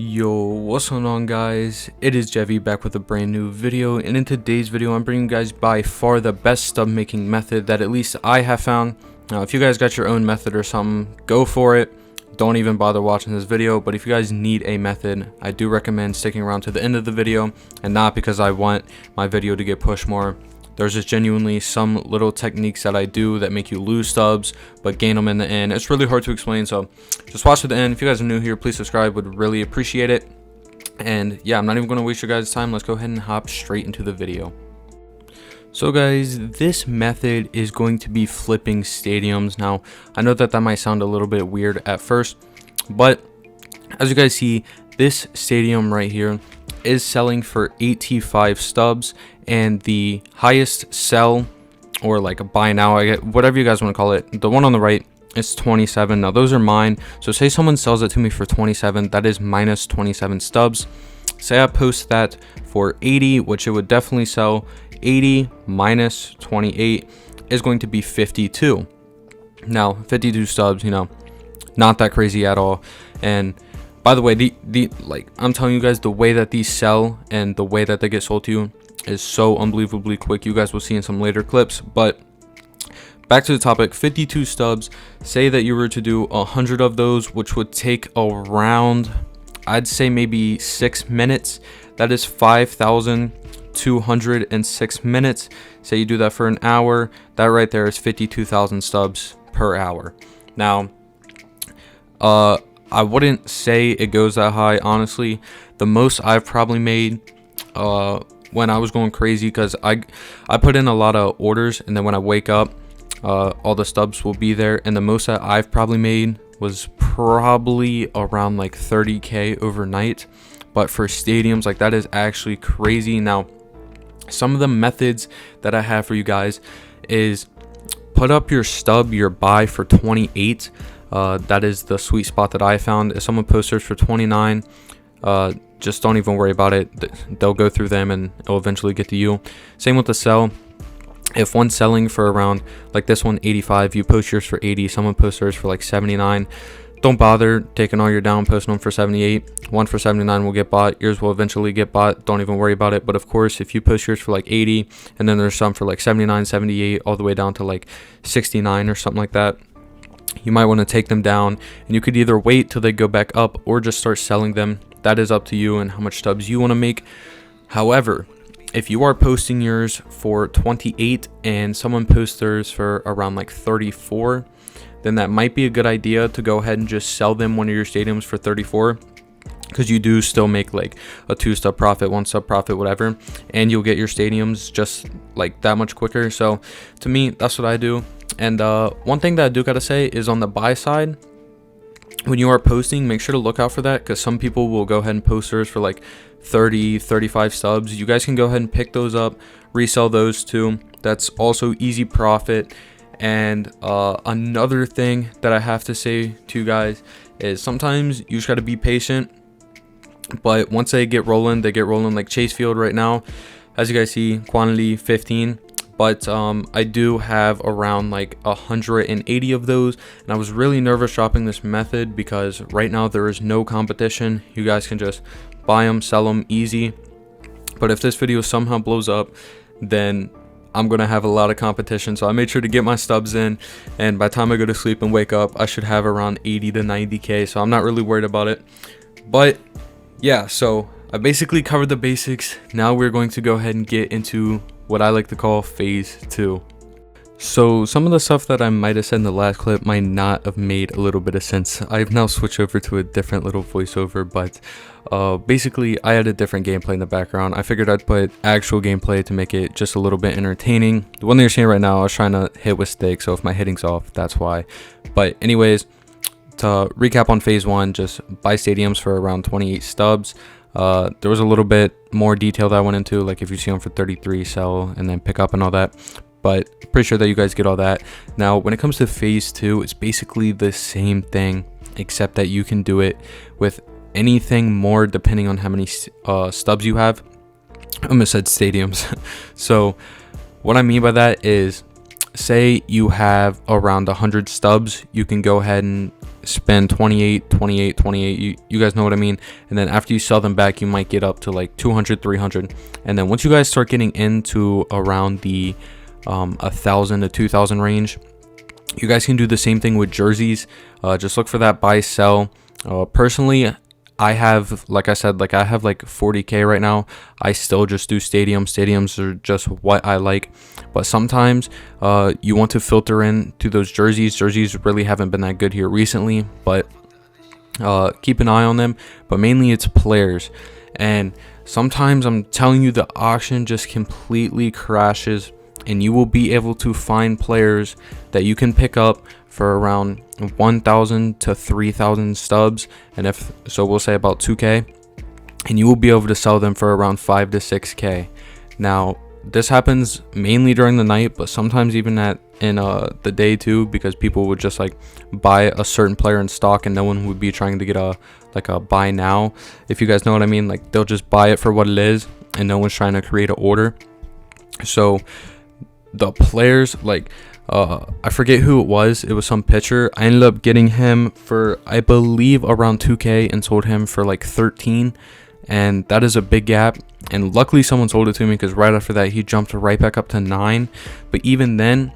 Yo, what's going on, guys? It is Jevy back with a brand new video, and in today's video I'm bringing you guys by far the best stub making method that at least I have found. Now if you guys got your own method or something, go for it. Don't even bother watching this video, but if you guys need a method, I do recommend sticking around to the end of the video, and not because I want my video to get pushed more. There's just genuinely some little techniques that I do that make you lose stubs but gain them in the end. It's really hard to explain, so just watch to the end. If you guys are new here, please subscribe, would really appreciate it. And yeah, I'm not even going to waste your guys' time. Let's go ahead and hop straight into the video. So guys, this method is going to be flipping stadiums. Now I know that might sound a little bit weird at first, but as you guys see, this stadium right here is selling for 85 stubs, and the highest sell, or like a buy now, I get whatever you guys want to call it, the one on the right is 27. Now those are mine, so say someone sells it to me for 27, that is minus 27 stubs. Say I post that for 80, which it would definitely sell. 80 minus 28 is going to be 52. Now 52 stubs, you know, not that crazy at all. And by the way, like I'm telling you guys, the way that these sell and the way that they get sold to you is so unbelievably quick. You guys will see in some later clips. But back to the topic, 52 stubs. Say that you were to do 100 of those, which would take around, I'd say maybe 6 minutes. That is 5,206 minutes. Say you do that for an hour, that right there is 52,000 stubs per hour. Now I wouldn't say it goes that high, honestly. The most I've probably made when I was going crazy, because I put in a lot of orders, and then when I wake up, all the stubs will be there, and the most that I've probably made was probably around like 30k overnight. But for stadiums, like, that is actually crazy. Now some of the methods that I have for you guys is put up your stub, your buy for 28. That is the sweet spot that I found. If someone posts for 29, just don't even worry about it. They'll go through them and it'll eventually get to you. Same with the sell. If one's selling for around, like this one, 85, you post yours for 80, someone posts theirs for like 79, don't bother taking all your down, posting them for 78. One for 79 will get bought, yours will eventually get bought. Don't even worry about it. But of course, if you post yours for like 80, and then there's some for like 79, 78, all the way down to like 69 or something like that, you might want to take them down, and you could either wait till they go back up or just start selling them. That is up to you and how much stubs you want to make. However, if you are posting yours for 28 and someone posts theirs for around like 34, then that might be a good idea to go ahead and just sell them one of your stadiums for 34, because you do still make like a 2 stub profit, 1 stub profit, whatever, and you'll get your stadiums just like that much quicker. So to me, that's what I do. And one thing that I do gotta say is, on the buy side, when you are posting, make sure to look out for that, because some people will go ahead and post theirs for like 30, 35 stubs. You guys can go ahead and pick those up, resell those too. That's also easy profit. And another thing that I have to say to you guys is, sometimes you just gotta be patient, but once they get rolling, like Chase Field right now. As you guys see, quantity 15. But I do have around like 180 of those, and I was really nervous dropping this method because right now there is no competition. You guys can just buy them, sell them easy. But if this video somehow blows up, then I'm gonna have a lot of competition. So I made sure to get my stubs in, and by the time I go to sleep and wake up, I should have around 80 to 90k. So I'm not really worried about it. But yeah, so I basically covered the basics. Now we're going to go ahead and get into what I like to call phase 2. So some of the stuff that I might have said in the last clip might not have made a little bit of sense. I've now switched over to a different little voiceover, but basically I had a different gameplay in the background. I figured I'd put actual gameplay to make it just a little bit entertaining. The one that you're seeing right now, I was trying to hit with stick, so if my hitting's off, that's why. But anyways, to recap on phase 1, just buy stadiums for around 28 stubs. There was a little bit more detail that I went into, like if you see them for 33, sell and then pick up and all that, but pretty sure that you guys get all that. Now when it comes to phase 2, it's basically the same thing, except that you can do it with anything more depending on how many stubs you have. I almost said stadiums. So what I mean by that is, say you have around 100 stubs, you can go ahead and spend 28, 28, 28. You guys know what I mean. And then after you sell them back, you might get up to like 200, 300. And then once you guys start getting into around the 1,000 to 2,000 range, you guys can do the same thing with jerseys. Just look for that buy sell. Personally, I have, like I said, like I have like 40k right now. I still just do stadiums are just what I like, but sometimes you want to filter in to those jerseys really haven't been that good here recently, but keep an eye on them. But mainly it's players, and sometimes I'm telling you the auction just completely crashes, and you will be able to find players that you can pick up for around 1,000 to 3,000 stubs, and if so, we'll say about 2k, and you will be able to sell them for around 5 to 6k. Now this happens mainly during the night, but sometimes even in the day too, because people would just like buy a certain player in stock and no one would be trying to get a buy now, if you guys know what I mean. Like they'll just buy it for what it is and no one's trying to create an order. So the players, like I forget who it was some pitcher. I ended up getting him for, I believe, around 2k and sold him for like 13, and that is a big gap. And luckily someone sold it to me, because right after that he jumped right back up to 9. But even then,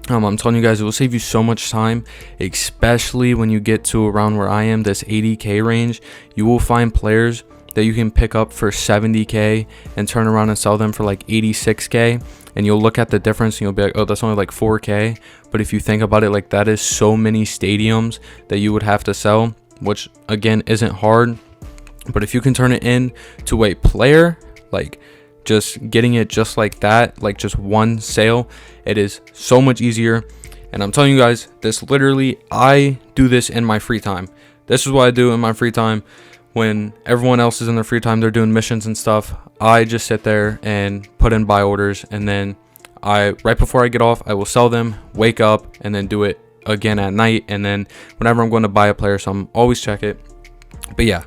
I'm telling you guys, it will save you so much time, especially when you get to around where I am, this 80k range. You will find players that you can pick up for 70k and turn around and sell them for like 86k, and you'll look at the difference and you'll be like, oh, that's only like 4k. But if you think about it, like that is so many stadiums that you would have to sell, which again isn't hard. But if you can turn it in to a player, like just getting it just like that, like just one sale, it is so much easier. And I'm telling you guys, this literally, I do this in my free time. This is what I do in my free time. When everyone else is in their free time, they're doing missions and stuff, I just sit there and put in buy orders, and then right before I get off, I will sell them, wake up, and then do it again at night. And then whenever I'm going to buy a player, so I'm always check it. But yeah,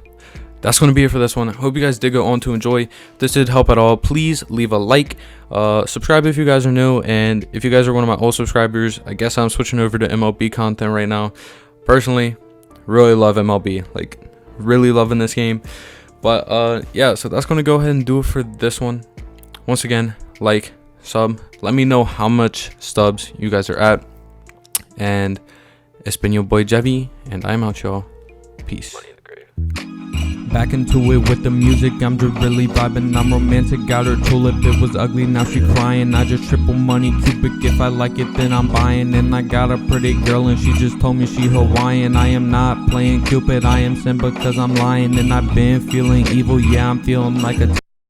that's going to be it for this one. I hope you guys did go on to enjoy. If this did help at all, please leave a like, subscribe if you guys are new, and if you guys are one of my old subscribers, I guess I'm switching over to MLB content right now. Personally, really love MLB, like really loving this game. But yeah, so that's going to go ahead and do it for this one. Once again, like, sub, let me know how much stubs you guys are at, and it's been your boy Jevy, and I'm out, y'all. Peace. Back into it with the music, I'm just really vibing. I'm romantic, got her tulip, it was ugly, now she crying. I just triple money cubic, if I like it then I'm buying. And I got a pretty girl and she just told me she Hawaiian. I am not playing Cupid, I am Simba cause I'm lying. And I've been feeling evil, yeah, I'm feeling like a